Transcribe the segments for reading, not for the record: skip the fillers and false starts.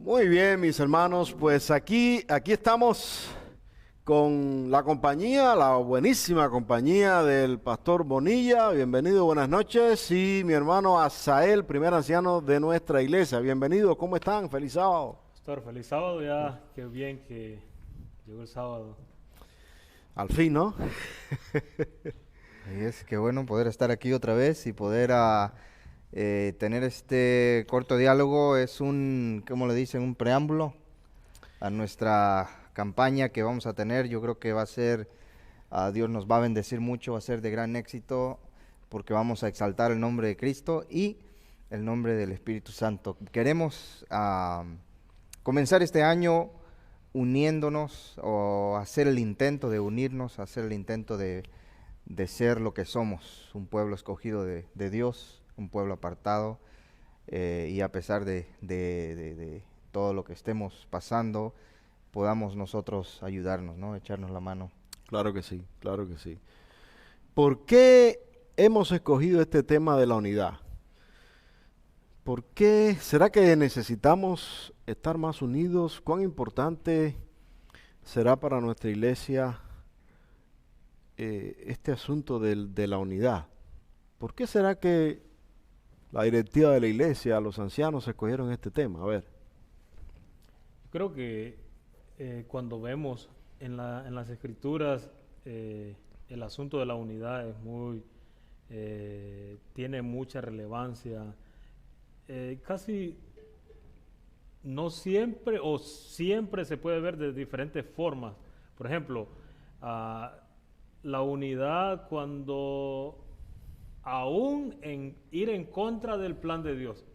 Muy bien, mis hermanos, pues aquí estamos con la compañía, la buenísima compañía del Pastor Bonilla. Bienvenido, buenas noches. Y mi hermano Asael, primer anciano de nuestra iglesia. Bienvenido, ¿cómo están? Feliz sábado. Pastor, feliz sábado ya, qué bien que llegó el sábado. Al fin, ¿no? Y es que bueno poder estar aquí otra vez y poder tener este corto diálogo. Es un, ¿cómo le dicen? Un preámbulo a nuestra campaña que vamos a tener. Yo creo que va a ser, Dios nos va a bendecir mucho, va a ser de gran éxito porque vamos a exaltar el nombre de Cristo y el nombre del Espíritu Santo. Queremos comenzar este año uniéndonos o hacer el intento de unirnos, hacer el intento de ser lo que somos, un pueblo escogido de Dios, un pueblo apartado, y a pesar de todo lo que estemos pasando, podamos nosotros ayudarnos, ¿no? Echarnos la mano. Claro que sí, claro que sí. ¿Por qué hemos escogido este tema de la unidad? ¿Por qué? ¿Será que necesitamos estar más unidos? ¿Cuán importante será para nuestra iglesia este asunto de la unidad? ¿Por qué será que la directiva de la iglesia, los ancianos escogieron este tema? A ver. Creo que cuando vemos en las escrituras el asunto de la unidad es tiene mucha relevancia. Casi no siempre o siempre se puede ver de diferentes formas. Por ejemplo, la unidad cuando aún en ir en contra del plan de Dios,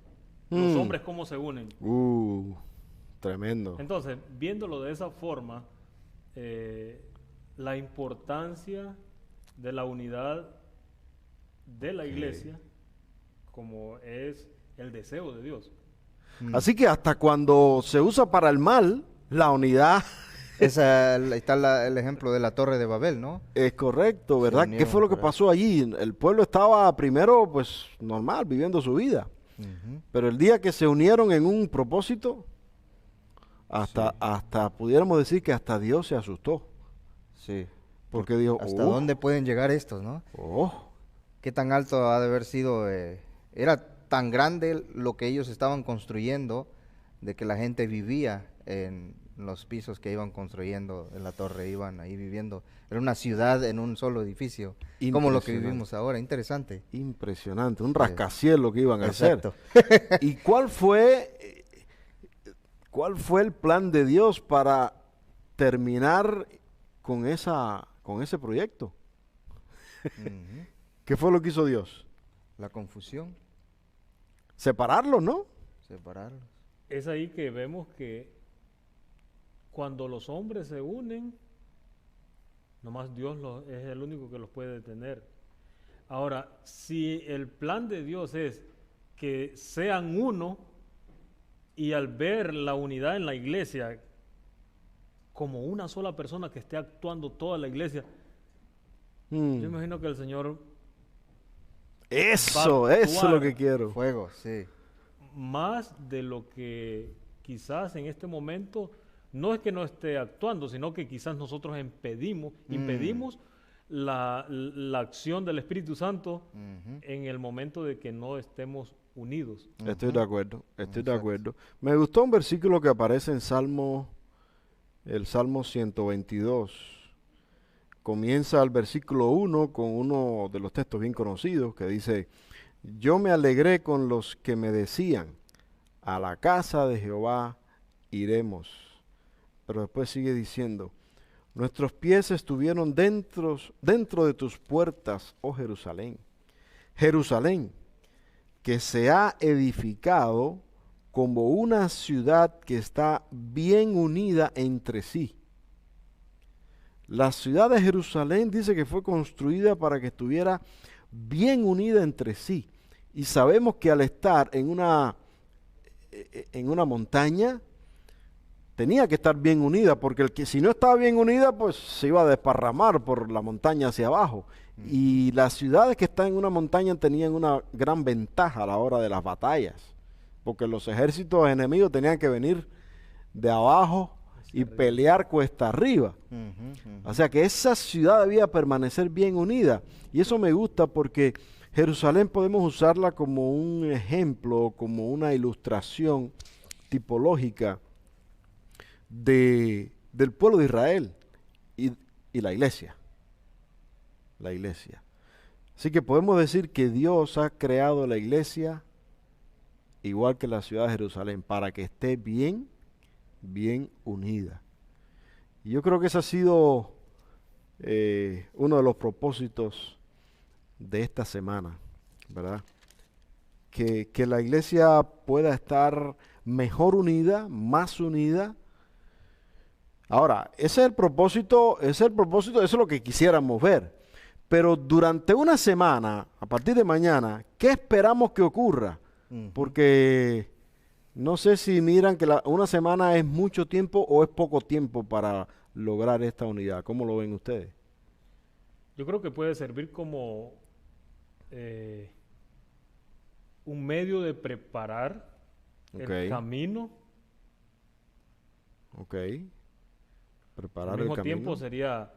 los hombres cómo se unen. Tremendo. Entonces, viéndolo de esa forma, la importancia de la unidad de la iglesia, como es el deseo de Dios. Así que hasta cuando se usa para el mal, la unidad Ahí está el ejemplo de la Torre de Babel, ¿no? es correcto, ¿verdad? ¿Qué unieron fue lo que para- pasó allí? El pueblo estaba primero, pues, normal, viviendo su vida. Ujú. Pero el día que se unieron en un propósito, hasta pudiéramos decir que hasta Dios se asustó. Sí. Porque dijo, ¿Hasta dónde pueden llegar estos, no? oh, ¿Qué tan alto ha de haber sido? Era tan grande lo que ellos estaban construyendo, de que la gente vivía en los pisos que iban construyendo en la torre, iban ahí viviendo. Era una ciudad en un solo edificio, como lo que Impresionante. vivimos ahora. Interesante. impresionante, un rascacielos que iban a Exacto. hacer. ¿Y cuál fue el plan de Dios para terminar con ese proyecto? Ujú. ¿Qué fue lo que hizo Dios? La confusión, Separarlos, ¿no? separarlos. Es ahí que vemos que cuando los hombres se unen, nomás Dios es el único que los puede detener. Ahora, si el plan de Dios es que sean uno, y al ver la unidad en la iglesia como una sola persona que esté actuando toda la iglesia, yo imagino que el Señor Eso va a es lo actuar que quiero. Fuego, sí. más de lo que quizás en este momento no es que no esté actuando, sino que quizás nosotros impedimos la acción del Espíritu Santo Ujú. en el momento de que no estemos unidos. Estoy de acuerdo, estoy de Exacto. acuerdo. Me gustó un versículo que aparece en el Salmo 122. Comienza el versículo 1 con uno de los textos bien conocidos que dice, yo me alegré con los que me decían, a la casa de Jehová iremos. Pero después sigue diciendo, nuestros pies estuvieron dentro de tus puertas, oh Jerusalén. Jerusalén, que se ha edificado como una ciudad que está bien unida entre sí. La ciudad de Jerusalén dice que fue construida para que estuviera bien unida entre sí. Y sabemos que al estar en una montaña, tenía que estar bien unida, porque si no estaba bien unida, pues se iba a desparramar por la montaña hacia abajo. Y las ciudades que están en una montaña tenían una gran ventaja a la hora de las batallas. porque los ejércitos enemigos tenían que venir de abajo y pelear cuesta arriba. O sea que esa ciudad debía permanecer bien unida. Y eso me gusta porque Jerusalén podemos usarla como un ejemplo, como una ilustración tipológica del pueblo de Israel y la iglesia. La iglesia. Así que podemos decir que Dios ha creado la iglesia igual que la ciudad de Jerusalén para que esté bien unida. Y yo creo que ese ha sido uno de los propósitos de esta semana, ¿verdad? Que la iglesia pueda estar mejor unida, más unida. Ahora, ese es el propósito, eso es lo que quisiéramos ver. Pero durante una semana, a partir de mañana, ¿qué esperamos que ocurra? Porque no sé si miran que una semana es mucho tiempo o es poco tiempo para lograr esta unidad. ¿Cómo lo ven ustedes? Yo creo que puede servir como un medio de preparar el camino. Ok. Preparar Al el mismo camino. tiempo sería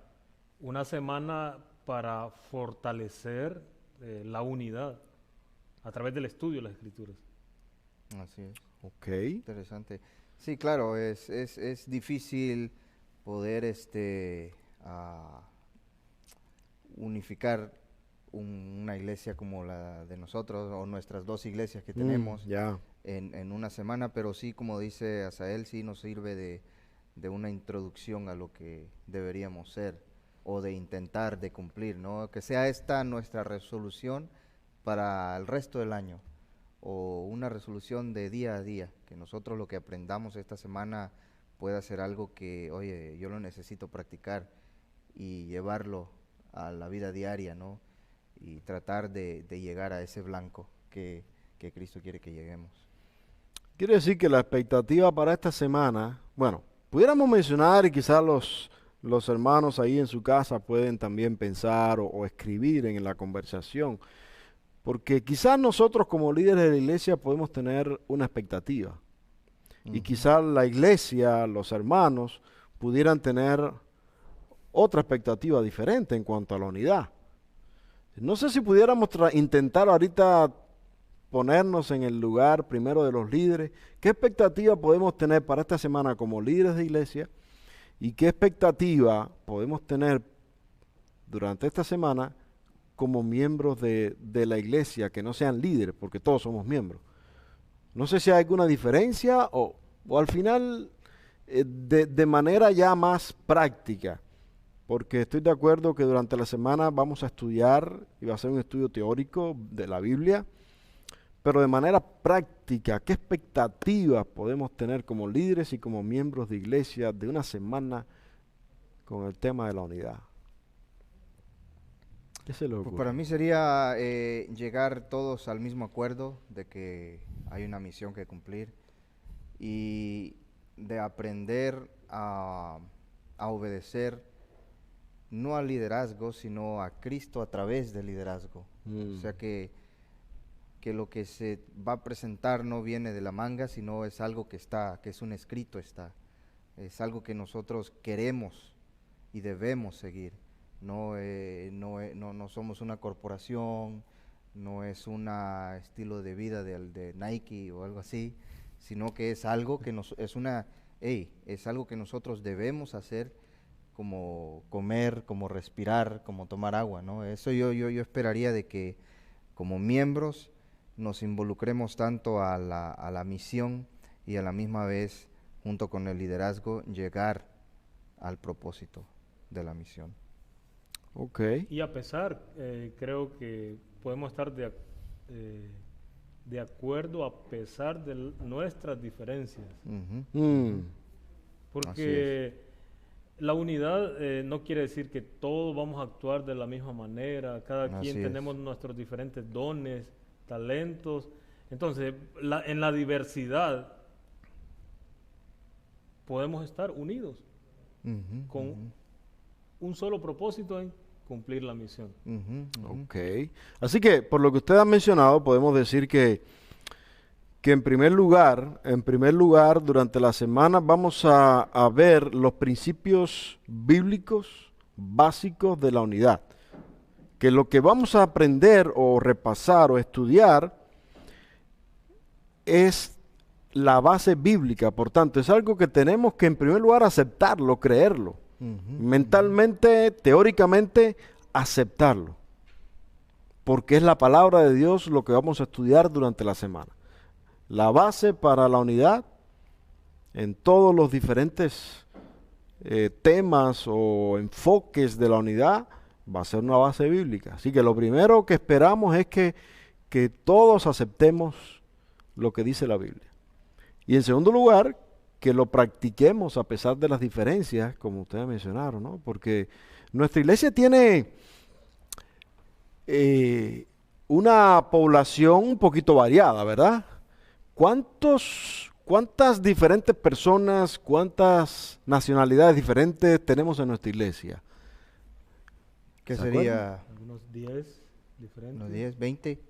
una semana para fortalecer la unidad a través del estudio de las Escrituras. Así es. Ok. Interesante. Sí, claro, es difícil poder unificar una iglesia como la de nosotros o nuestras dos iglesias que tenemos Ya. en una semana, pero sí, como dice Asael, sí nos sirve de una introducción a lo que deberíamos ser o de intentar de cumplir, ¿no? Que sea esta nuestra resolución para el resto del año o una resolución de día a día, que nosotros lo que aprendamos esta semana pueda ser algo que, oye, yo lo necesito practicar y llevarlo a la vida diaria, ¿no? Y tratar de llegar a ese blanco que Cristo quiere que lleguemos. Quiere decir que la expectativa para esta semana, bueno, pudiéramos mencionar y quizás los hermanos ahí en su casa pueden también pensar o escribir en la conversación, porque quizás nosotros como líderes de la iglesia podemos tener una expectativa y quizás la iglesia, los hermanos, pudieran tener otra expectativa diferente en cuanto a la unidad. No sé si pudiéramos intentar ahorita ponernos en el lugar primero de los líderes. ¿Qué expectativa podemos tener para esta semana como líderes de iglesia? ¿Y qué expectativa podemos tener durante esta semana como miembros de la iglesia que no sean líderes? Porque todos somos miembros. No sé si hay alguna diferencia o al final de manera ya más práctica. Porque estoy de acuerdo que durante la semana vamos a estudiar y va a ser un estudio teórico de la Biblia. Pero de manera práctica, ¿qué expectativas podemos tener como líderes y como miembros de iglesia de una semana con el tema de la unidad? ¿Qué se le ocurre? Pues para mí sería llegar todos al mismo acuerdo de que hay una misión que cumplir y de aprender a obedecer no al liderazgo, sino a Cristo a través del liderazgo. O sea que lo que se va a presentar no viene de la manga, sino es algo que está, que es un escrito está. Es algo que nosotros queremos y debemos seguir. No somos una corporación, no es un estilo de vida de Nike o algo así, sino que es algo que es algo que nosotros debemos hacer, como comer, como respirar, como tomar agua, ¿no? Eso yo esperaría de que como miembros nos involucremos tanto a la misión y a la misma vez, junto con el liderazgo, llegar al propósito de la misión. Ok. Y a pesar, creo que podemos estar de acuerdo a pesar de nuestras diferencias. Porque la unidad no quiere decir que todos vamos a actuar de la misma manera, cada quien tenemos nuestros diferentes dones, talentos. Entonces, en la diversidad podemos estar unidos con un solo propósito en cumplir la misión. Ok. Así que, por lo que usted ha mencionado, podemos decir que que en primer lugar, durante la semana vamos a ver los principios bíblicos básicos de la unidad. Que lo que vamos a aprender o repasar o estudiar es la base bíblica, por tanto, es algo que tenemos que en primer lugar aceptarlo, creerlo, mentalmente, teóricamente, aceptarlo, porque es la palabra de Dios lo que vamos a estudiar durante la semana. La base para la unidad en todos los diferentes temas o enfoques de la unidad va a ser una base bíblica. Así que lo primero que esperamos es que todos aceptemos lo que dice la Biblia. Y en segundo lugar, que lo practiquemos a pesar de las diferencias, como ustedes mencionaron, ¿no? Porque nuestra iglesia tiene una población un poquito variada, ¿verdad? ¿Cuántas diferentes personas, cuántas nacionalidades diferentes tenemos en nuestra iglesia? ¿Qué ¿Se sería? Algunos 10 diferentes. ¿Unos 10, 20?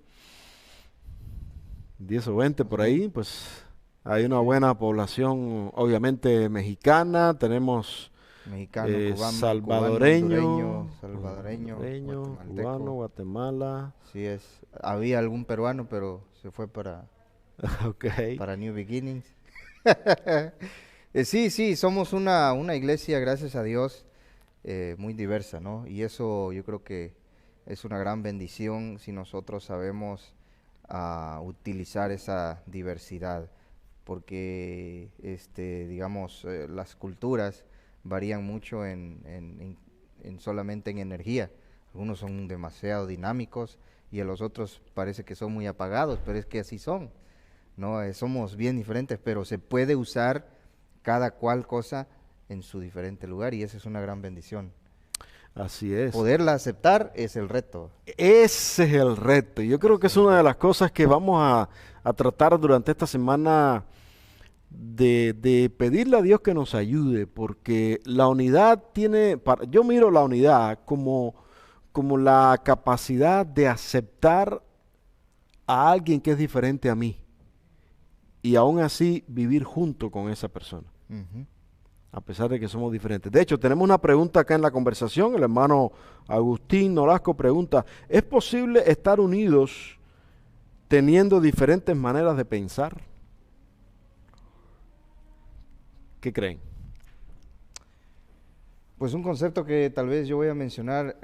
10 o 20 por ahí, pues hay una buena población, obviamente mexicana, tenemos Mexicano, cubano, salvadoreño, salvadoreño, guatemalteco. cubano, Guatemala. Sí es. Había algún peruano, pero se fue para Okay. New Beginnings. Sí, somos una iglesia, gracias a Dios, muy diversa, ¿no? Y eso yo creo que es una gran bendición si nosotros sabemos utilizar esa diversidad, porque, digamos, las culturas varían mucho en solamente en energía. Algunos son demasiado dinámicos y a los otros parece que son muy apagados, pero es que así son. No, somos bien diferentes, pero se puede usar cada cual cosa en su diferente lugar y esa es una gran bendición. Así es. Poderla aceptar es el reto. Ese es el reto. Yo creo que es una de las cosas que vamos a tratar durante esta semana de pedirle a Dios que nos ayude, porque la unidad yo miro la unidad como la capacidad de aceptar a alguien que es diferente a mí. Y aún así vivir junto con esa persona, a pesar de que somos diferentes. De hecho, tenemos una pregunta acá en la conversación. El hermano Agustín Nolasco pregunta, ¿es posible estar unidos teniendo diferentes maneras de pensar? ¿Qué creen? Pues un concepto que tal vez yo voy a mencionar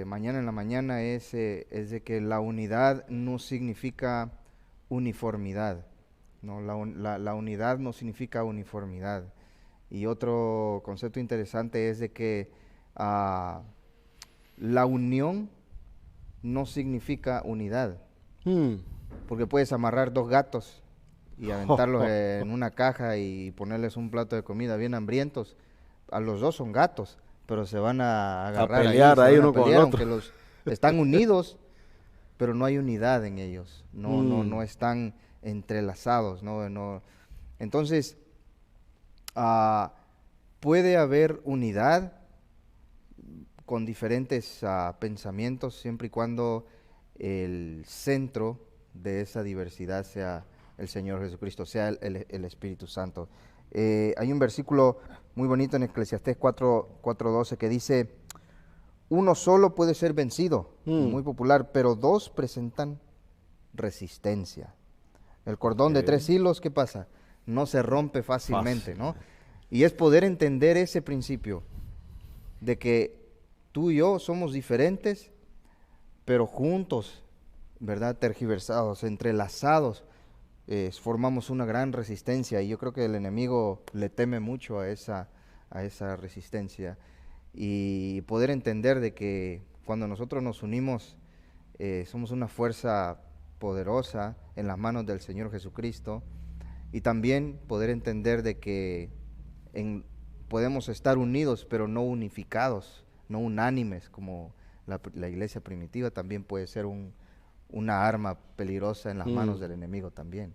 mañana en la mañana es de que la unidad no significa uniformidad. No, la unidad no significa uniformidad. Y otro concepto interesante es de que la unión no significa unidad. Porque puedes amarrar dos gatos y aventarlos en una caja y ponerles un plato de comida bien hambrientos. A los dos son gatos, pero se van a agarrar a pelear ahí uno con el otro. aunque están unidos, pero no hay unidad en ellos. No están entrelazados, no. Entonces, puede haber unidad con diferentes pensamientos, siempre y cuando el centro de esa diversidad sea el Señor Jesucristo, sea el Espíritu Santo. Hay un versículo muy bonito en Eclesiastés 4:12 que dice, uno solo puede ser vencido, muy popular, pero dos presentan resistencia. El cordón de 3 hilos, ¿qué pasa? No se rompe fácilmente, ¿no? Y es poder entender ese principio de que tú y yo somos diferentes, pero juntos, ¿verdad? Tergiversados, entrelazados, formamos una gran resistencia y yo creo que el enemigo le teme mucho a esa resistencia. Y poder entender de que cuando nosotros nos unimos, somos una fuerza poderosa en las manos del Señor Jesucristo, y también poder entender de que podemos estar unidos pero no unificados, no unánimes como la iglesia primitiva también puede ser una arma peligrosa en las manos del enemigo también.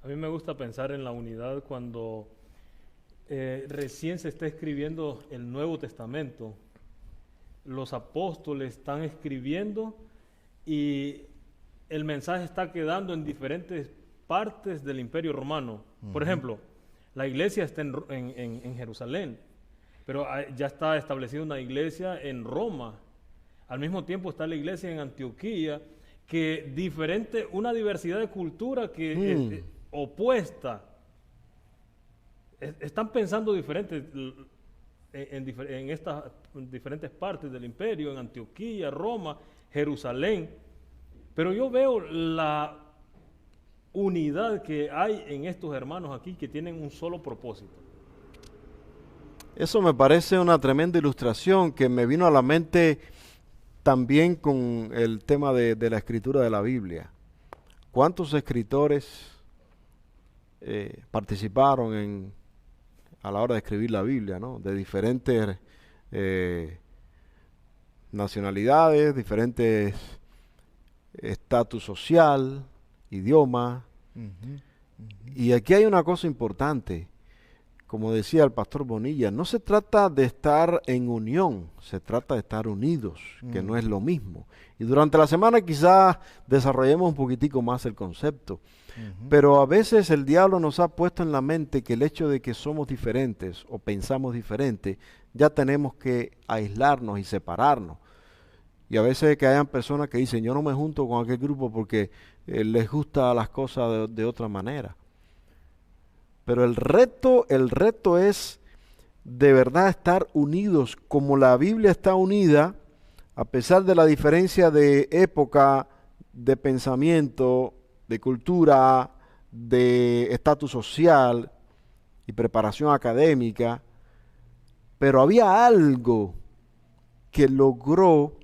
A mí me gusta pensar en la unidad cuando recién se está escribiendo el Nuevo Testamento. Los apóstoles están escribiendo y el mensaje está quedando en diferentes partes del Imperio Romano. Por ejemplo, la iglesia está en Jerusalén, pero ya está establecida una iglesia en Roma. Al mismo tiempo está la iglesia en Antioquía, que una diversidad de cultura que es opuesta. Están pensando diferentes en estas diferentes partes del imperio, en Antioquía, Roma, Jerusalén. Pero yo veo la unidad que hay en estos hermanos aquí que tienen un solo propósito. Eso me parece una tremenda ilustración que me vino a la mente también con el tema de la escritura de la Biblia. ¿Cuántos escritores participaron a la hora de escribir la Biblia, ¿no? De diferentes nacionalidades, diferentes estatus social, idioma. Y aquí hay una cosa importante. Como decía el pastor Bonilla, no se trata de estar en unión, se trata de estar unidos, que no es lo mismo. Y durante la semana quizás desarrollemos un poquitico más el concepto. Pero a veces el diablo nos ha puesto en la mente que el hecho de que somos diferentes o pensamos diferente, ya tenemos que aislarnos y separarnos. Y a veces que hayan personas que dicen, yo no me junto con aquel grupo porque les gusta las cosas de otra manera. Pero el reto es de verdad estar unidos como la Biblia está unida, a pesar de la diferencia de época, de pensamiento, de cultura, de estatus social y preparación académica. Pero había algo que logró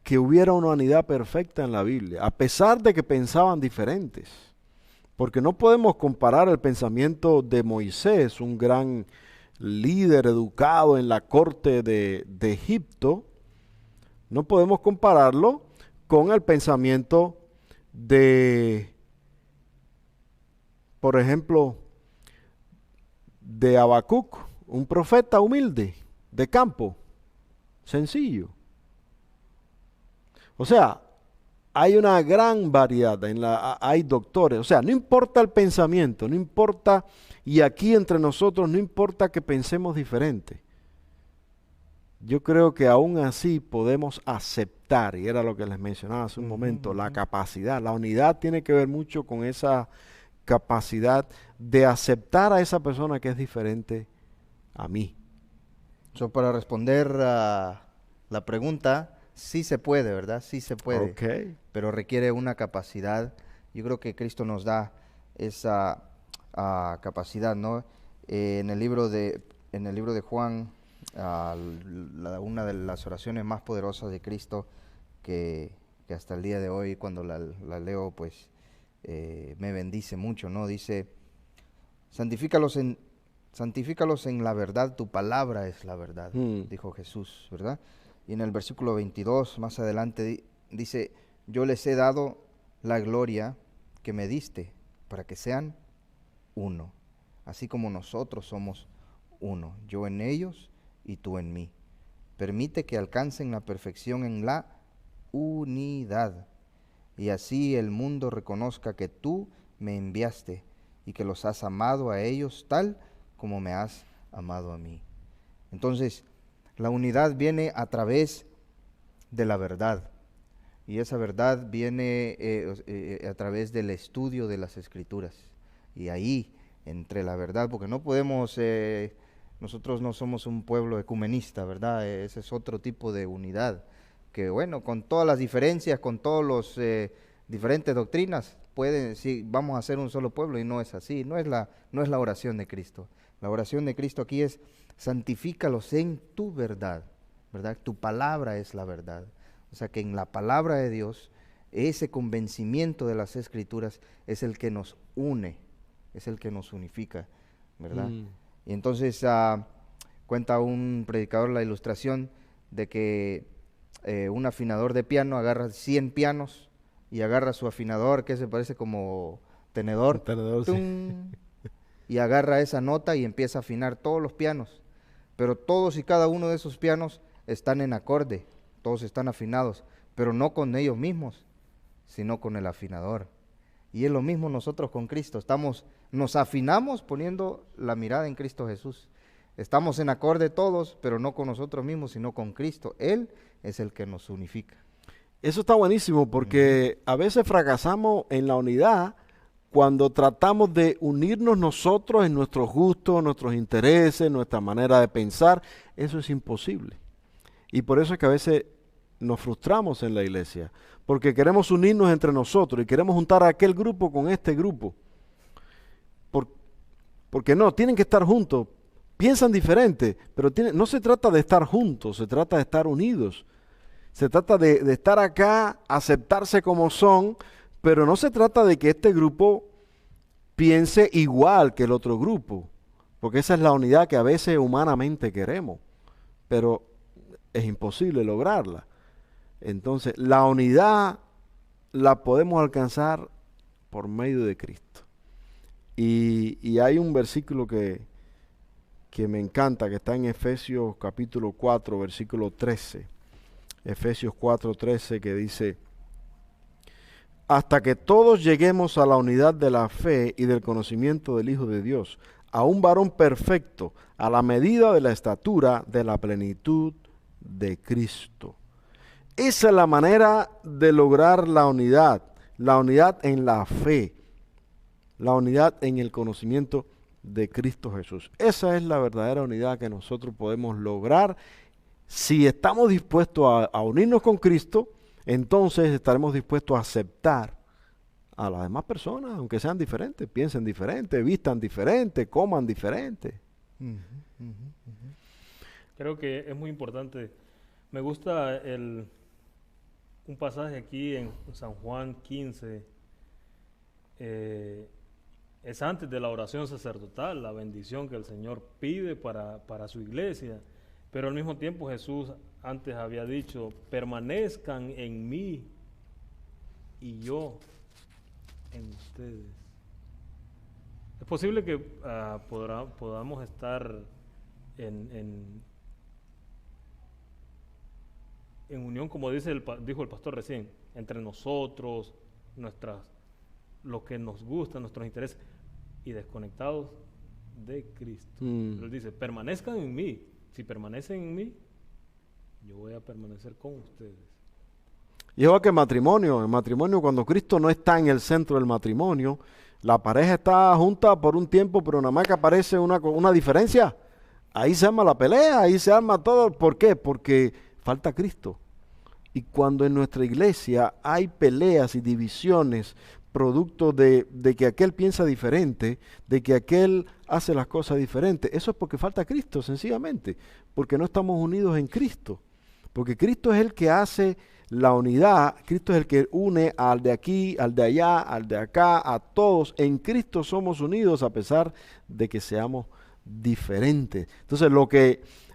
que hubiera una unidad perfecta en la Biblia, a pesar de que pensaban diferentes. Porque no podemos comparar el pensamiento de Moisés, un gran líder educado en la corte de Egipto, no podemos compararlo con el pensamiento de, por ejemplo, de Habacuc, un profeta humilde, de campo, sencillo. O sea, hay una gran variedad, hay doctores, o sea, no importa el pensamiento, no importa, y aquí entre nosotros no importa que pensemos diferente. Yo creo que aún así podemos aceptar, y era lo que les mencionaba hace un momento, la capacidad, la unidad tiene que ver mucho con esa capacidad de aceptar a esa persona que es diferente a mí. Para responder a la pregunta, sí se puede, ¿verdad? Sí se puede. Okay. Pero requiere una capacidad. Yo creo que Cristo nos da esa capacidad, ¿no? En el libro de Juan, una de las oraciones más poderosas de Cristo que hasta el día de hoy cuando la leo, pues me bendice mucho, ¿no? Dice, santifícalos en la verdad, tu palabra es la verdad, dijo Jesús, ¿verdad? Y en el versículo 22, más adelante, dice, yo les he dado la gloria que me diste, para que sean uno, así como nosotros somos uno, yo en ellos y tú en mí. Permite que alcancen la perfección en la unidad, y así el mundo reconozca que tú me enviaste y que los has amado a ellos tal como me has amado a mí. Entonces, la unidad viene a través de la verdad, y esa verdad viene a través del estudio de las Escrituras. Y ahí, entre la verdad, porque no podemos, nosotros no somos un pueblo ecumenista, ¿verdad? Ese es otro tipo de unidad, que bueno, con todas las diferencias, con todos los diferentes doctrinas, sí, vamos a ser un solo pueblo, y no es así, no es la oración de Cristo. La oración de Cristo aquí es, santifícalos en tu verdad, ¿verdad? Tu palabra es la verdad. O sea que en la palabra de Dios, ese convencimiento de las Escrituras es el que nos une, es el que nos unifica, ¿verdad? Y entonces cuenta un predicador la ilustración de que un afinador de piano agarra 100 pianos y agarra su afinador, que se parece como tenedor, Sí. y agarra esa nota y empieza a afinar todos los pianos. Pero todos y cada uno de esos pianos están en acorde, todos están afinados, pero no con ellos mismos, sino con el afinador. Y es lo mismo nosotros con Cristo. Nos afinamos poniendo la mirada en Cristo Jesús. Estamos en acorde todos, pero no con nosotros mismos, sino con Cristo. Él es el que nos unifica. Eso está buenísimo porque a veces fracasamos en la unidad cuando tratamos de unirnos nosotros en nuestros gustos, nuestros intereses, nuestra manera de pensar. Eso es imposible. Y por eso es que a veces nos frustramos en la iglesia, porque queremos unirnos entre nosotros y queremos juntar a aquel grupo con este grupo. Porque no, tienen que estar juntos. Piensan diferente, pero no se trata de estar juntos, se trata de estar unidos. Se trata de estar acá, aceptarse como son, pero no se trata de que este grupo piense igual que el otro grupo, porque esa es la unidad que a veces humanamente queremos, pero es imposible lograrla. Entonces, la unidad la podemos alcanzar por medio de Cristo. Y hay un versículo que me encanta, que está en Efesios capítulo 4, versículo 13. Efesios 4:13, que dice: hasta que todos lleguemos a la unidad de la fe y del conocimiento del Hijo de Dios, a un varón perfecto, a la medida de la estatura de la plenitud de Cristo. Esa es la manera de lograr la unidad en la fe, la unidad en el conocimiento de Cristo Jesús. Esa es la verdadera unidad que nosotros podemos lograr. Si estamos dispuestos a unirnos con Cristo, entonces estaremos dispuestos a aceptar a las demás personas, aunque sean diferentes, piensen diferente, vistan diferente, coman diferente. Creo que es muy importante. Me gusta un pasaje aquí en San Juan 15. Es antes de la oración sacerdotal, la bendición que el Señor pide para su iglesia. Pero al mismo tiempo Jesús antes había dicho: permanezcan en mí y yo en ustedes. Es posible que podamos estar en unión, como dijo el pastor recién, entre nosotros, lo que nos gusta, nuestros intereses, y desconectados de Cristo. Él dice: permanezcan en mí. Si permanecen en mí, yo voy a permanecer con ustedes. Y igual que en matrimonio, cuando Cristo no está en el centro del matrimonio, la pareja está junta por un tiempo, pero nada más que aparece una diferencia, ahí se arma la pelea, ahí se arma todo. ¿Por qué? Porque falta Cristo. Y cuando en nuestra iglesia hay peleas y divisiones, producto de que aquel piensa diferente, de que aquel hace las cosas diferentes, eso es porque falta Cristo, sencillamente, porque no estamos unidos en Cristo, porque Cristo es el que hace la unidad, Cristo es el que une al de aquí, al de allá, al de acá, a todos. En Cristo somos unidos a pesar de que seamos diferentes. Entonces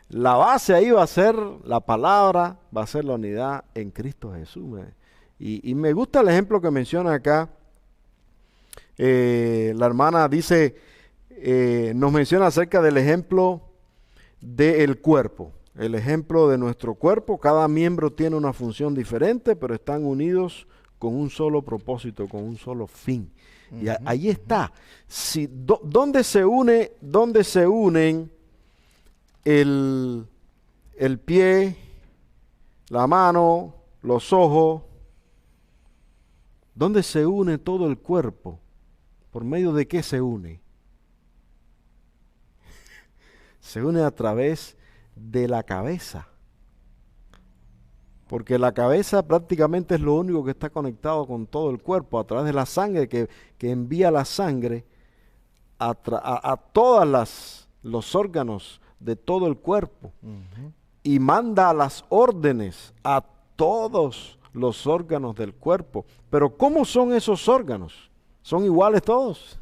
la base ahí va a ser la palabra, va a ser la unidad en Cristo Jesús. Y me gusta el ejemplo que menciona acá. La hermana dice, nos menciona acerca del ejemplo del cuerpo. El ejemplo de nuestro cuerpo, cada miembro tiene una función diferente, pero están unidos con un solo propósito, con un solo fin. Y ahí está. ¿Dónde se unen el pie, la mano, los ojos? ¿Dónde se une todo el cuerpo? ¿Por medio de qué se une? Se une a través de la cabeza. Porque la cabeza prácticamente es lo único que está conectado con todo el cuerpo, a través de la sangre que envía la sangre a todos los órganos de todo el cuerpo. Y manda las órdenes a todos los órganos del cuerpo. Pero ¿cómo son esos órganos? ¿Son iguales todos?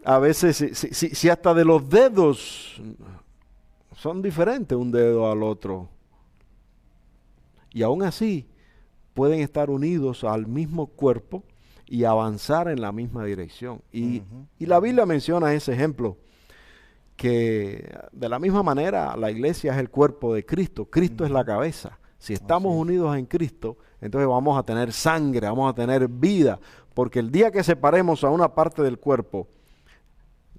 A veces, si hasta de los dedos son diferentes un dedo al otro. Y aún así pueden estar unidos al mismo cuerpo y avanzar en la misma dirección. Y la Biblia menciona ese ejemplo, que de la misma manera la iglesia es el cuerpo de Cristo. Cristo es la cabeza. Si estamos Así es. unidos en Cristo, entonces vamos a tener sangre, vamos a tener vida, porque el día que separemos a una parte del cuerpo,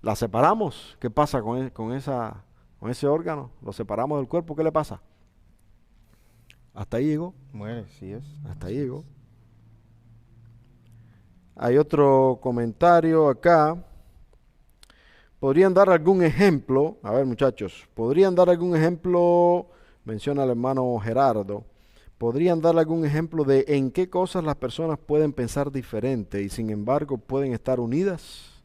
la separamos, ¿qué pasa con ese órgano? Lo separamos del cuerpo, ¿qué le pasa? Hasta ahí llegó, Muere, sí es. hasta ahí llegó. Hay otro comentario acá. ¿Podrían dar algún ejemplo? A ver, muchachos, ¿podrían dar algún ejemplo? Menciona el hermano Gerardo. ¿Podrían dar algún ejemplo de en qué cosas las personas pueden pensar diferente y sin embargo pueden estar unidas?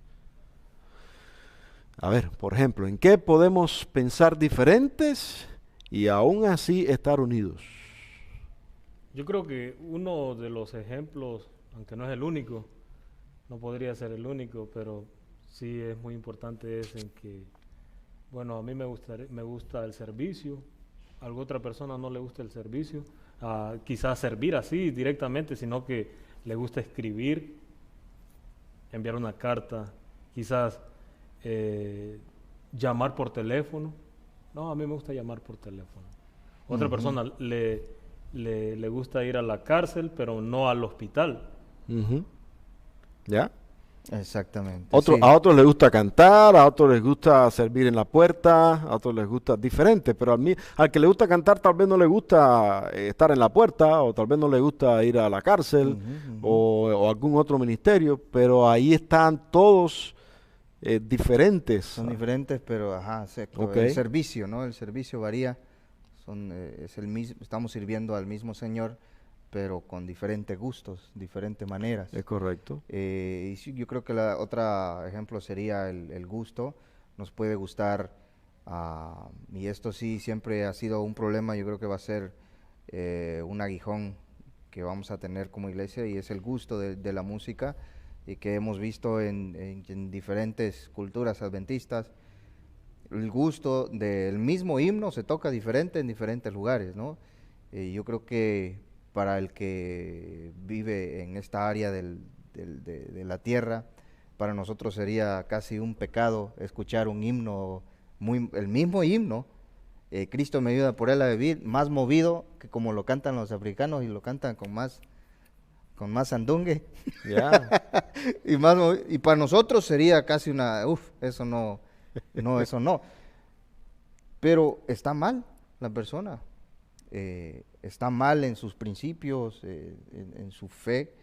A ver, por ejemplo, ¿en qué podemos pensar diferentes y aún así estar unidos? Yo creo que uno de los ejemplos, aunque no es el único, no podría ser el único, pero sí es muy importante es en que, bueno, a mí me gusta el servicio, a alguna otra persona no le gusta el servicio, quizás servir así directamente, sino que le gusta escribir, enviar una carta, quizás llamar por teléfono. No, a mí me gusta llamar por teléfono. Otra persona le gusta ir a la cárcel, pero no al hospital. Ujú. ¿Ya? Exactamente. A sí. otros les gusta cantar, a otros les gusta servir en la puerta, a otros les gusta diferente, pero al que le gusta cantar tal vez no le gusta estar en la puerta, o tal vez no le gusta ir a la cárcel, Ujú, ujú. o algún otro ministerio, pero ahí están todos diferentes. Son diferentes, pero ajá, exacto. Ok. El servicio, ¿no? El servicio varía. Es el mismo, estamos sirviendo al mismo Señor, pero con diferentes gustos, diferentes maneras. Es correcto. Y sí, yo creo que otro ejemplo sería el gusto. Nos puede gustar, y esto sí siempre ha sido un problema, yo creo que va a ser un aguijón que vamos a tener como iglesia, y es el gusto de la música, y que hemos visto en diferentes culturas adventistas. El gusto del mismo himno se toca diferente en diferentes lugares, ¿no? Yo creo que para el que vive en esta área de la tierra, para nosotros sería casi un pecado escuchar un himno, el mismo himno, Cristo me ayuda por él a vivir, más movido que como lo cantan los africanos, y lo cantan con más sandungue. Ya. Y para nosotros sería casi eso no. Pero está mal la persona, está mal en sus principios, en su fe,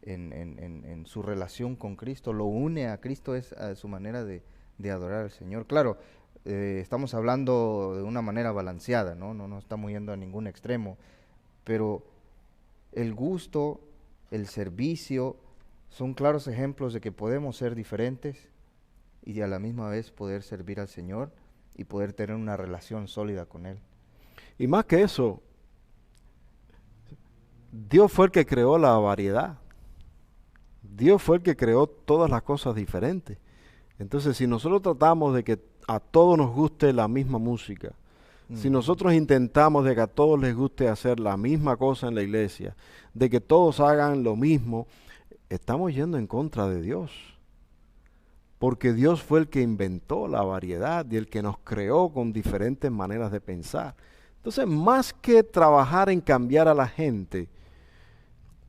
en su relación con Cristo. Lo une a Cristo es a su manera de adorar al Señor. Claro, estamos hablando de una manera balanceada, ¿no? No estamos yendo a ningún extremo, pero el gusto, el servicio, son claros ejemplos de que podemos ser diferentes y a la misma vez poder servir al Señor y poder tener una relación sólida con Él. Y más que eso, Dios fue el que creó la variedad. Dios fue el que creó todas las cosas diferentes. Entonces, si nosotros tratamos de que a todos nos guste la misma música, si nosotros intentamos de que a todos les guste hacer la misma cosa en la iglesia, de que todos hagan lo mismo, estamos yendo en contra de Dios. Porque Dios fue el que inventó la variedad y el que nos creó con diferentes maneras de pensar. Entonces, más que trabajar en cambiar a la gente,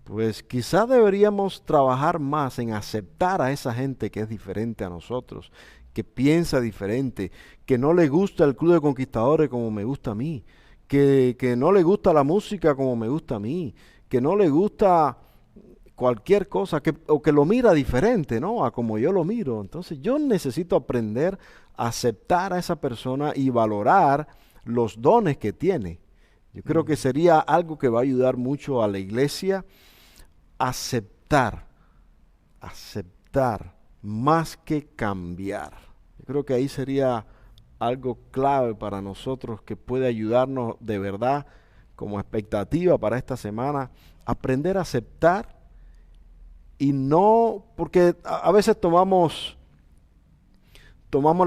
pues quizás deberíamos trabajar más en aceptar a esa gente que es diferente a nosotros, que piensa diferente, que no le gusta el Club de Conquistadores como me gusta a mí, que no le gusta la música como me gusta a mí, que no le gusta cualquier cosa, o que lo mira diferente, ¿no? A como yo lo miro. Entonces yo necesito aprender a aceptar a esa persona y valorar los dones que tiene. Yo creo que sería algo que va a ayudar mucho a la iglesia, aceptar más que cambiar. Yo creo que ahí sería algo clave para nosotros que puede ayudarnos de verdad como expectativa para esta semana, aprender a aceptar. Y no, porque a veces tomamos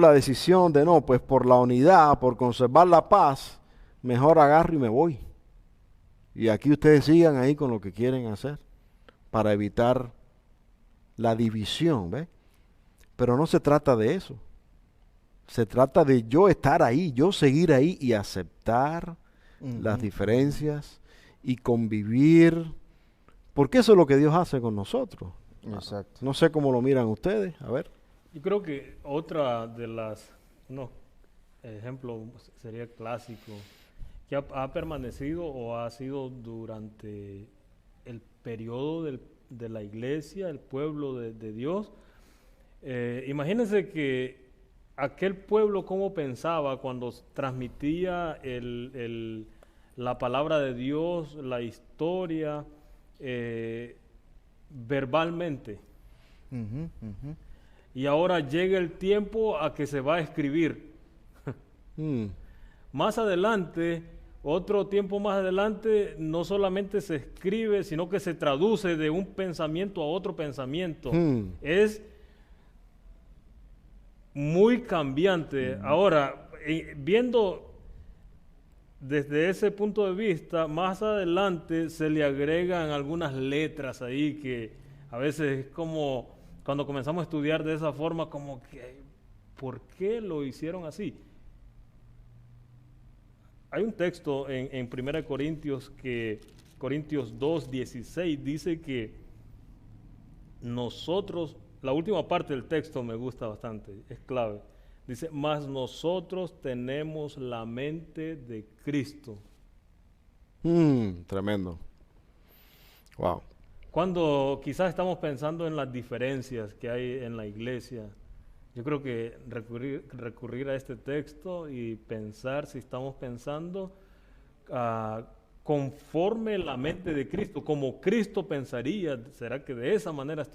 la decisión de no, pues por la unidad, por conservar la paz, mejor agarro y me voy. Y aquí ustedes sigan ahí con lo que quieren hacer para evitar la división, ¿ves? Pero no se trata de eso. Se trata de yo estar ahí, yo seguir ahí y aceptar las diferencias y convivir, porque eso es lo que Dios hace con nosotros. Exacto. No sé cómo lo miran ustedes, a ver. Yo creo que otra de unos ejemplos sería clásico, que ha permanecido o ha sido durante el periodo de la iglesia, el pueblo de Dios. Imagínense que aquel pueblo cómo pensaba cuando transmitía la palabra de Dios, la historia, verbalmente. Ujú, ujú. Y ahora llega el tiempo a que se va a escribir. Mm, Más adelante, otro tiempo más adelante, no solamente se escribe, sino que se traduce de un pensamiento a otro pensamiento. Es muy cambiante. Ahora, viendo desde ese punto de vista, más adelante se le agregan algunas letras ahí que a veces es como, cuando comenzamos a estudiar de esa forma, como que, ¿por qué lo hicieron así? Hay un texto en 1 Corintios Corintios 2:16 dice que nosotros, la última parte del texto me gusta bastante, es clave. Dice, mas nosotros tenemos la mente de Cristo. tremendo. Wow. Cuando quizás estamos pensando en las diferencias que hay en la iglesia, yo creo que recurrir a este texto y pensar si estamos pensando conforme la mente de Cristo, como Cristo pensaría, ¿será que de esa manera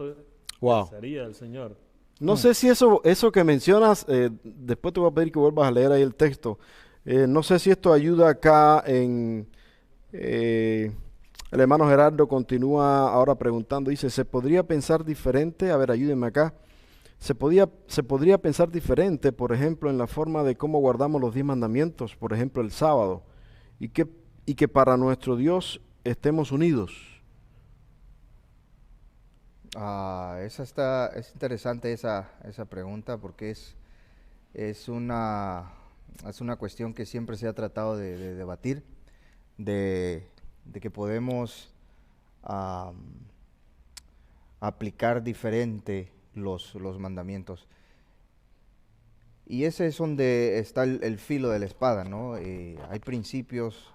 Wow. pensaría el Señor? No sé si eso que mencionas, después te voy a pedir que vuelvas a leer ahí el texto. No sé si esto ayuda acá el hermano Gerardo continúa ahora preguntando, dice, ¿se podría pensar diferente? A ver, ayúdenme acá. Se podría pensar diferente, por ejemplo, en la forma de cómo guardamos los 10 mandamientos, por ejemplo, el sábado, y que para nuestro Dios estemos unidos. Es interesante esa pregunta porque es una cuestión que siempre se ha tratado de debatir, de que podemos aplicar diferente los mandamientos. Y ese es donde está el filo de la espada, ¿no? Hay principios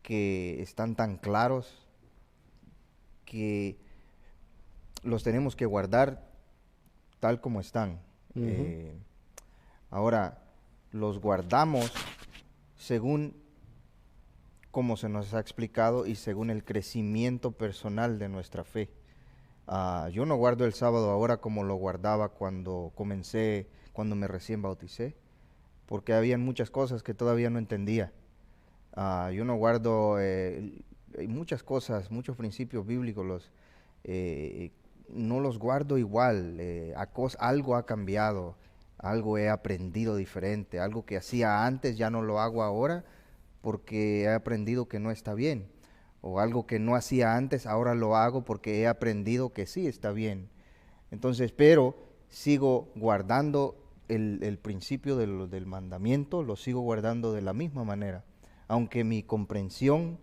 que están tan claros que los tenemos que guardar tal como están. Ahora, los guardamos según como se nos ha explicado y según el crecimiento personal de nuestra fe. Yo no guardo el sábado ahora como lo guardaba cuando me recién bauticé, porque habían muchas cosas que todavía no entendía. Yo no guardo muchas cosas, muchos principios bíblicos, no los guardo igual. Algo ha cambiado, algo he aprendido diferente, algo que hacía antes ya no lo hago ahora porque he aprendido que no está bien, o algo que no hacía antes ahora lo hago porque he aprendido que sí está bien. Entonces, pero sigo guardando el principio del mandamiento, lo sigo guardando de la misma manera, aunque mi comprensión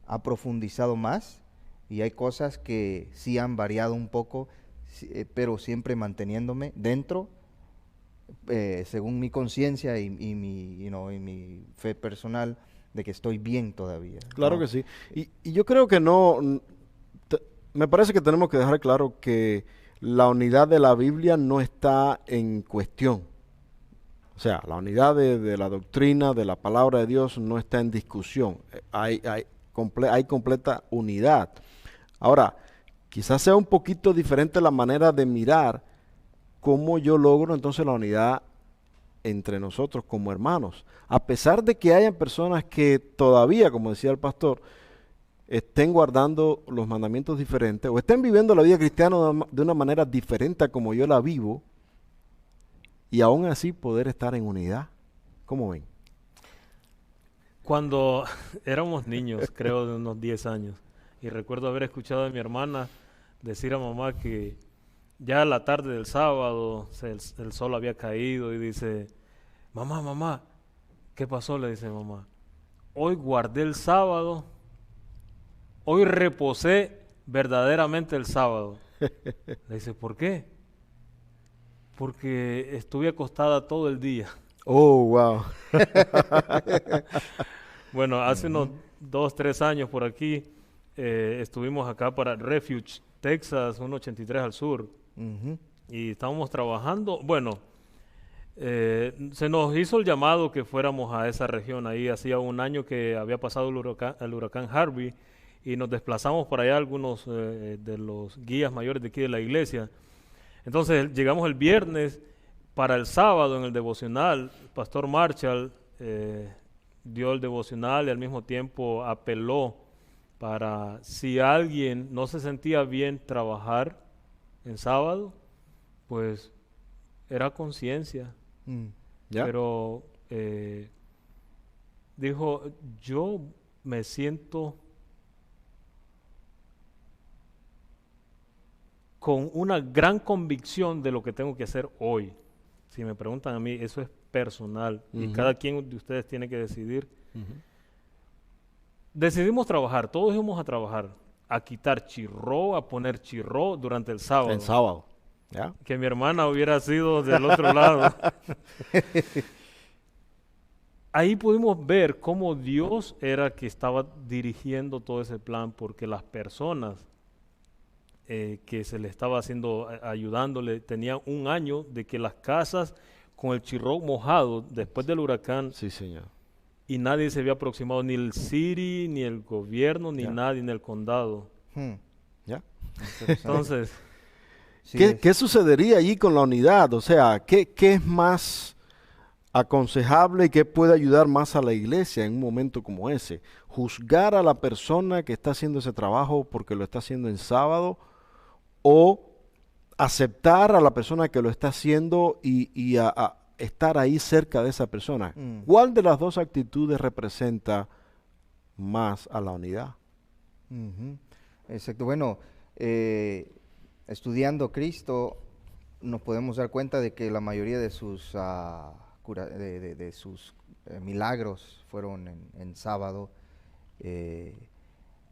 ha profundizado más y hay cosas que sí han variado un poco, pero siempre manteniéndome dentro, según mi conciencia y mi fe personal, de que estoy bien todavía. Claro ¿no? que sí. Y yo creo que me parece que tenemos que dejar claro que la unidad de la Biblia no está en cuestión. O sea, la unidad de la doctrina, de la palabra de Dios no está en discusión. Hay completa unidad. Ahora, quizás sea un poquito diferente la manera de mirar cómo yo logro entonces la unidad entre nosotros como hermanos. A pesar de que hayan personas que todavía, como decía el pastor, estén guardando los mandamientos diferentes o estén viviendo la vida cristiana de una manera diferente a como yo la vivo, y aún así poder estar en unidad. ¿Cómo ven? Cuando éramos niños, creo de unos 10 años, y recuerdo haber escuchado a mi hermana decir a mamá que ya a la tarde del sábado el sol había caído y dice, mamá, ¿qué pasó? Le dice mamá. hoy guardé el sábado, hoy reposé verdaderamente el sábado. Le dice, ¿por qué? Porque estuve acostada todo el día. Oh, wow. Bueno, hace unos 2, 3 años por aquí, estuvimos acá para Refuge, Texas, 183 al sur, Ujú. y estábamos trabajando. Bueno, se nos hizo el llamado que fuéramos a esa región. Ahí hacía un año que había pasado el huracán Harvey, y nos desplazamos por allá algunos de los guías mayores de aquí de la iglesia. Entonces llegamos el viernes. Para el sábado en el devocional, Pastor Marshall dio el devocional y al mismo tiempo apeló para si alguien no se sentía bien trabajar en sábado, pues era conciencia. Mm. ¿Ya? Pero dijo, yo me siento con una gran convicción de lo que tengo que hacer hoy. Si me preguntan a mí, eso es personal y Ujú. cada quien de ustedes tiene que decidir. Ujú. Decidimos trabajar, todos íbamos a trabajar, a quitar chirró, a poner chirró durante el sábado. En sábado. ¿Ya? Que mi hermana hubiera sido del otro lado. Ahí pudimos ver cómo Dios era que estaba dirigiendo todo ese plan, porque las personas que se le estaba haciendo, ayudándole, tenían un año de que las casas con el chirró mojado después del huracán, Sí, señor. y nadie se había aproximado, ni el city, ni el gobierno, ni Ya. nadie en el condado. Hmm. ¿Ya? Interesante. Entonces, Sí, ¿Qué, es- qué sucedería allí con la unidad? O sea, ¿qué es más aconsejable y qué puede ayudar más a la iglesia en un momento como ese? ¿Juzgar a la persona que está haciendo ese trabajo porque lo está haciendo en sábado? ¿O aceptar a la persona que lo está haciendo y a estar ahí cerca de esa persona? Mm. ¿Cuál de las dos actitudes representa más a la unidad? Ujú. Exacto. Bueno, estudiando Cristo, nos podemos dar cuenta de que la mayoría de sus, de sus milagros fueron en sábado. eh,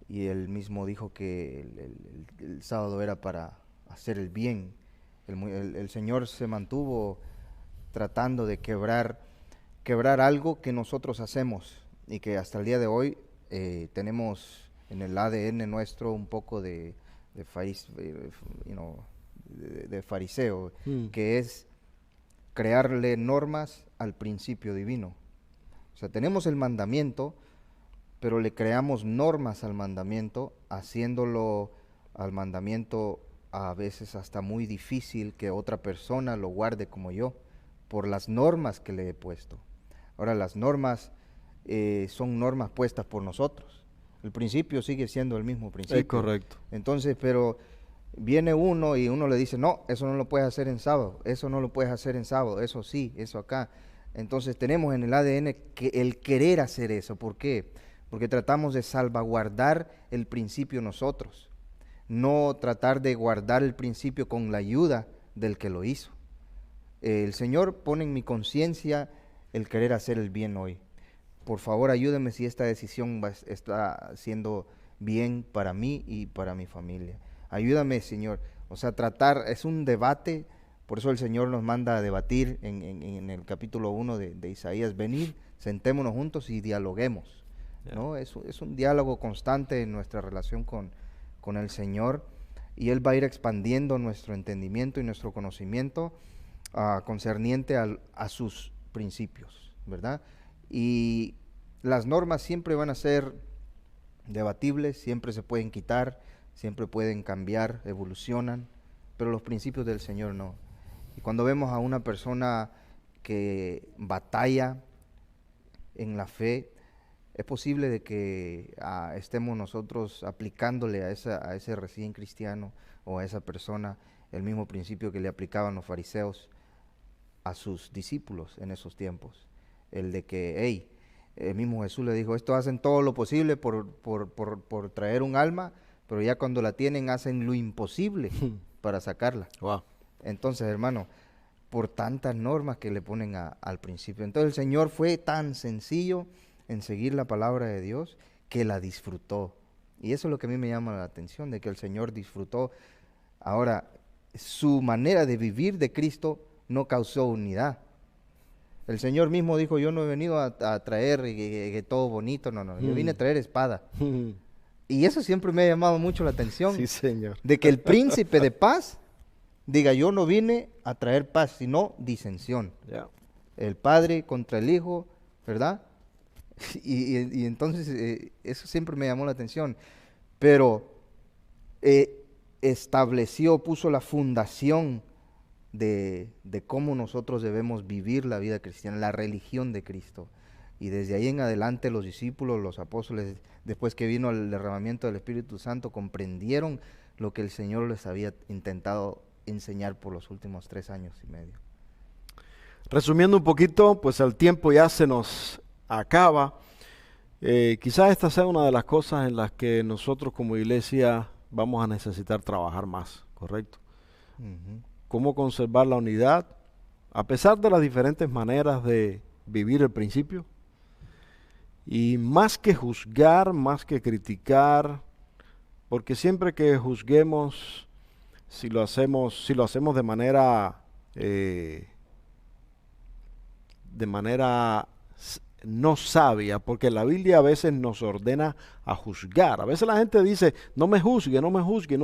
y él mismo dijo que el sábado era para hacer el bien. El Señor se mantuvo tratando de quebrar algo que nosotros hacemos y que hasta el día de hoy tenemos en el ADN nuestro un poco de fariseo, Mm. que es crearle normas al principio divino. O sea, tenemos el mandamiento, pero le creamos normas al mandamiento, haciéndolo al mandamiento a veces hasta muy difícil que otra persona lo guarde como yo, por las normas que le he puesto. Ahora, las normas son normas puestas por nosotros. El principio sigue siendo el mismo principio. Es correcto. Entonces, pero viene uno y uno le dice, no, eso no lo puedes hacer en sábado, eso no lo puedes hacer en sábado, eso sí, eso acá. Entonces tenemos en el ADN que el querer hacer eso. ¿Por qué? Porque tratamos de salvaguardar el principio nosotros, no tratar de guardar el principio con la ayuda del que lo hizo. El Señor pone en mi conciencia el querer hacer el bien hoy. Por favor, ayúdame si esta decisión está siendo bien para mí y para mi familia. Ayúdame, Señor. O sea, tratar, es un debate, por eso el Señor nos manda a debatir en el capítulo 1 de Isaías. Venid, sentémonos juntos y dialoguemos. ¿No? Es un diálogo constante en nuestra relación con el Señor, y Él va a ir expandiendo nuestro entendimiento y nuestro conocimiento concerniente a sus principios, ¿verdad? Y las normas siempre van a ser debatibles, siempre se pueden quitar, siempre pueden cambiar, evolucionan, pero los principios del Señor no. Y cuando vemos a una persona que batalla en la fe, es posible de que estemos nosotros aplicándole a ese recién cristiano o a esa persona el mismo principio que le aplicaban los fariseos a sus discípulos en esos tiempos. El de que, hey, el mismo Jesús le dijo, estos hacen todo lo posible por traer un alma, pero ya cuando la tienen hacen lo imposible para sacarla. Wow. Entonces, hermano, por tantas normas que le ponen al principio. Entonces el Señor fue tan sencillo en seguir la palabra de Dios que la disfrutó. Y eso es lo que a mí me llama la atención, de que el Señor disfrutó. Ahora, su manera de vivir de Cristo no causó unidad. El Señor mismo dijo, yo no he venido a traer que todo bonito, no, yo vine a traer espada. Y eso siempre me ha llamado mucho la atención, Sí, Señor. de que el príncipe de paz diga, yo no vine a traer paz, sino disensión. Ya. El padre contra el hijo, ¿verdad? Y entonces eso siempre me llamó la atención. Pero puso la fundación de cómo nosotros debemos vivir la vida cristiana, la religión de Cristo. Y desde ahí en adelante los discípulos, los apóstoles, después que vino el derramamiento del Espíritu Santo, comprendieron lo que el Señor les había intentado enseñar por los últimos 3 años y medio. Resumiendo un poquito, pues el tiempo ya se nos acaba. Quizás esta sea una de las cosas en las que nosotros como iglesia vamos a necesitar trabajar más, ¿correcto? Ujú. Cómo conservar la unidad, a pesar de las diferentes maneras de vivir el principio. Y más que juzgar, más que criticar, porque siempre que juzguemos, si lo hacemos de manera no sabia, porque la Biblia a veces nos ordena a juzgar. A veces la gente dice, no me juzgue, no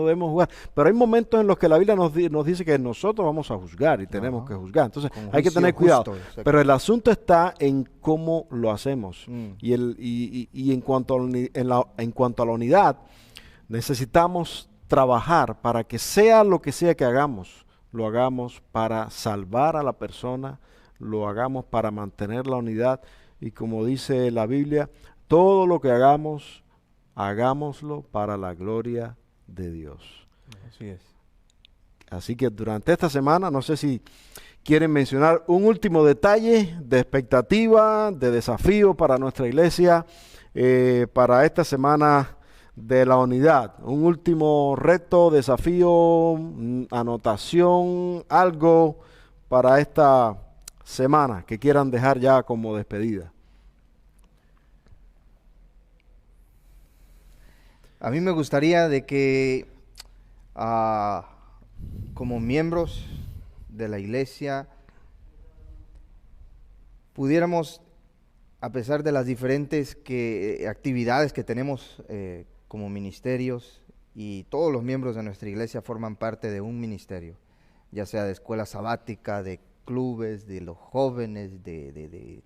debemos juzgar. Pero hay momentos en los que la Biblia nos dice que nosotros vamos a juzgar y tenemos que juzgar. Entonces Con hay que juicio tener cuidado. justo, exacto. Pero el asunto está en cómo lo hacemos. Mm. Y en cuanto a la unidad, necesitamos trabajar para que sea lo que sea que hagamos, lo hagamos para salvar a la persona, lo hagamos para mantener la unidad. Y como dice la Biblia, todo lo que hagamos, hagámoslo para la gloria de Dios. Así es. Así que durante esta semana, no sé si quieren mencionar un último detalle de expectativa, de desafío para nuestra iglesia, para esta semana de la unidad. Un último reto, desafío, anotación, algo para esta semana que quieran dejar ya como despedida. A mí me gustaría de que como miembros de la iglesia pudiéramos, a pesar de las diferentes actividades que tenemos como ministerios, y todos los miembros de nuestra iglesia forman parte de un ministerio, ya sea de escuela sabática, de clubes, de los jóvenes, de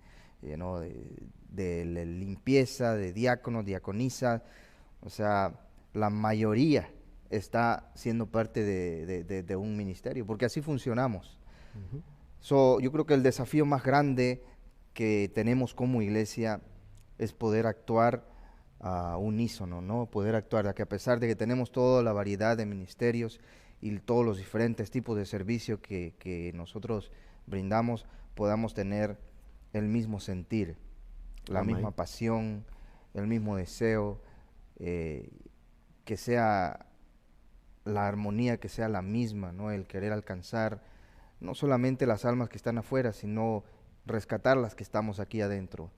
limpieza, de diáconos, diaconisas. O sea, la mayoría está siendo parte de un ministerio, porque así funcionamos. Yo creo que el desafío más grande que tenemos como iglesia es poder actuar unísono, ¿no? Poder actuar, que a pesar de que tenemos toda la variedad de ministerios y todos los diferentes tipos de servicio que nosotros brindamos, podamos tener el mismo sentir, la Amén. misma pasión, el mismo deseo, que sea la armonía, que sea la misma, ¿no? El querer alcanzar no solamente las almas que están afuera, sino rescatar las que estamos aquí adentro,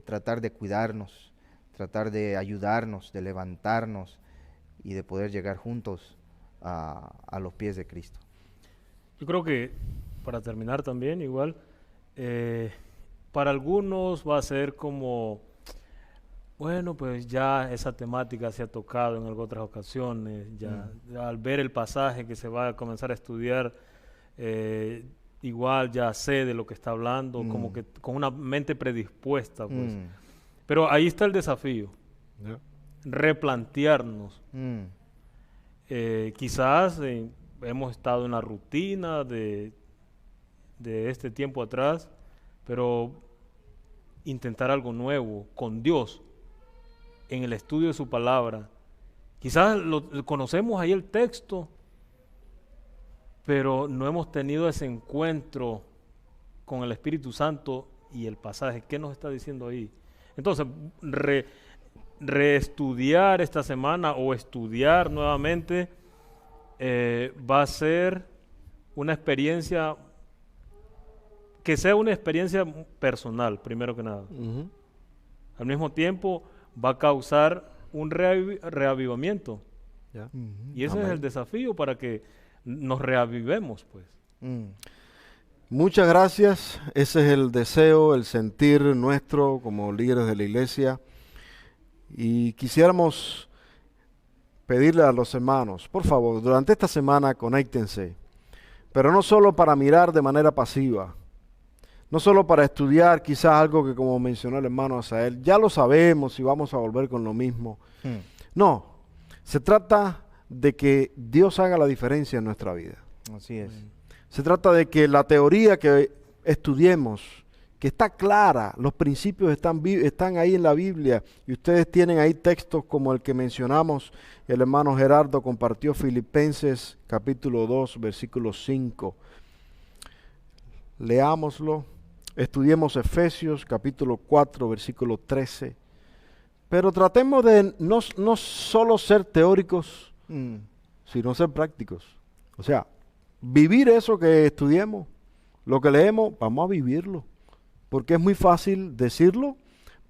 tratar de cuidarnos, tratar de ayudarnos, de levantarnos y de poder llegar juntos a los pies de Cristo. Yo creo que, para terminar también, igual, para algunos va a ser como, bueno, pues ya esa temática se ha tocado en otras ocasiones, ya al ver el pasaje que se va a comenzar a estudiar, igual ya sé de lo que está hablando, como que con una mente predispuesta, pues. Pero ahí está el desafío, Ya. replantearnos. Quizás hemos estado en la rutina de este tiempo atrás, pero intentar algo nuevo con Dios en el estudio de su palabra. Quizás conocemos ahí el texto, pero no hemos tenido ese encuentro con el Espíritu Santo y el pasaje. ¿Qué nos está diciendo ahí? Entonces, reestudiar esta semana o estudiar nuevamente va a ser una experiencia, que sea una experiencia personal, primero que nada. al mismo tiempo va a causar un reavivamiento. ¿Ya? Y ese es Amén. el desafío para que nos reavivemos, pues. Muchas gracias. Ese es el deseo, el sentir nuestro como líderes de la iglesia. Y quisiéramos pedirle a los hermanos, por favor, durante esta semana conéctense, pero no solo para mirar de manera pasiva, no solo para estudiar quizás algo que, como mencionó el hermano Asael, ya lo sabemos y vamos a volver con lo mismo. No, se trata de que Dios haga la diferencia en nuestra vida. Así es. Se trata de que la teoría que estudiemos, que está clara, los principios están ahí en la Biblia, y ustedes tienen ahí textos como el que mencionamos, el hermano Gerardo compartió Filipenses capítulo 2, versículo 5. Leámoslo, estudiemos Efesios capítulo 4, versículo 13. Pero tratemos de no solo ser teóricos, sino ser prácticos. O sea, vivir eso que estudiemos, lo que leemos, vamos a vivirlo. Porque es muy fácil decirlo,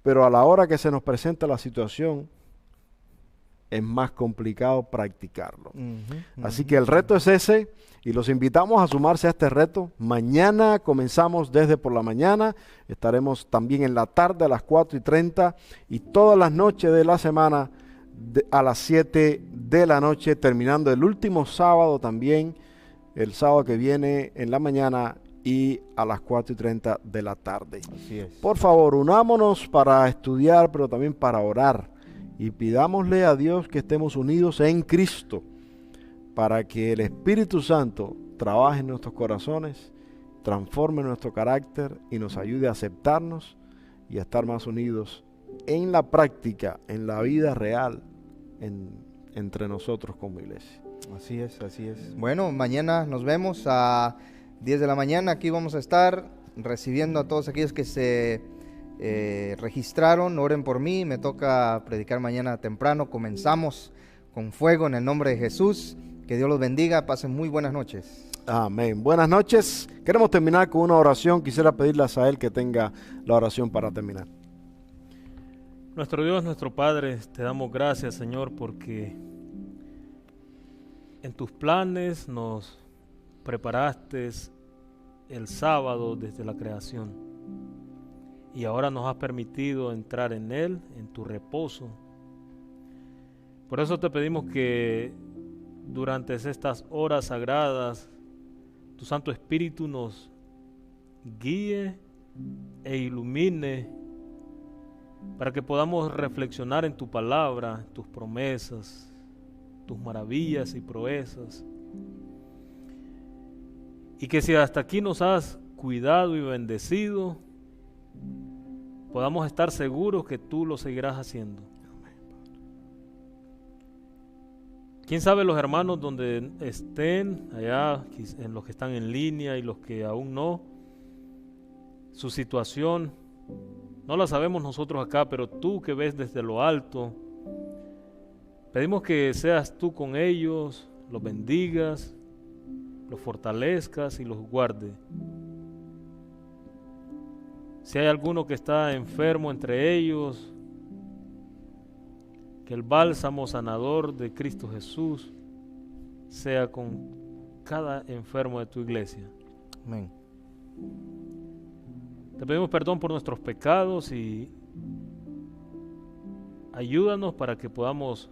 pero a la hora que se nos presenta la situación, es más complicado practicarlo. Así que el reto es ese, y los invitamos a sumarse a este reto. Mañana comenzamos desde por la mañana, estaremos también en la tarde a las 4:30, y todas las noches de la semana a las 7 de la noche, terminando el último sábado también, el sábado que viene en la mañana y a las 4:30 de la tarde. Así es. Por favor, unámonos para estudiar, pero también para orar. Y pidámosle a Dios que estemos unidos en Cristo para que el Espíritu Santo trabaje en nuestros corazones, transforme nuestro carácter y nos ayude a aceptarnos y a estar más unidos en la práctica, en la vida real, entre nosotros como iglesia. Así es, así es. Bueno, mañana nos vemos a 10 de la mañana. Aquí vamos a estar recibiendo a todos aquellos que se registraron. Oren por mí, me toca predicar mañana temprano. Comenzamos con fuego en el nombre de Jesús. Que Dios los bendiga, pasen muy buenas noches. Amén. Buenas noches. Queremos terminar con una oración. Quisiera pedirle a Sael que tenga la oración para terminar. Nuestro Dios, nuestro Padre, te damos gracias, Señor, porque en tus planes nos preparaste el sábado desde la creación, y ahora nos has permitido entrar en él, en tu reposo. Por eso te pedimos que durante estas horas sagradas tu Santo Espíritu nos guíe e ilumine para que podamos reflexionar en tu palabra, tus promesas, tus maravillas y proezas. Y que si hasta aquí nos has cuidado y bendecido, podamos estar seguros que tú lo seguirás haciendo. Quién sabe los hermanos donde estén, allá, en los que están en línea y los que aún no, su situación, no la sabemos nosotros acá, pero tú que ves desde lo alto, pedimos que seas tú con ellos, los bendigas, los fortalezcas y los guarde. Si hay alguno que está enfermo entre ellos, que el bálsamo sanador de Cristo Jesús sea con cada enfermo de tu iglesia. Amén. Te pedimos perdón por nuestros pecados y ayúdanos para que podamos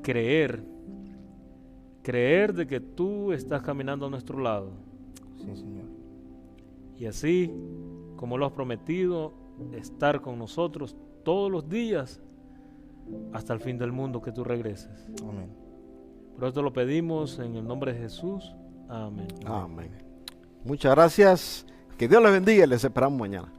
creer de que tú estás caminando a nuestro lado. Sí, Señor. Y así, como lo has prometido, estar con nosotros todos los días hasta el fin del mundo que tú regreses. Amén. Por esto lo pedimos en el nombre de Jesús. Amén. Amén. Muchas gracias. Que Dios les bendiga y les esperamos mañana.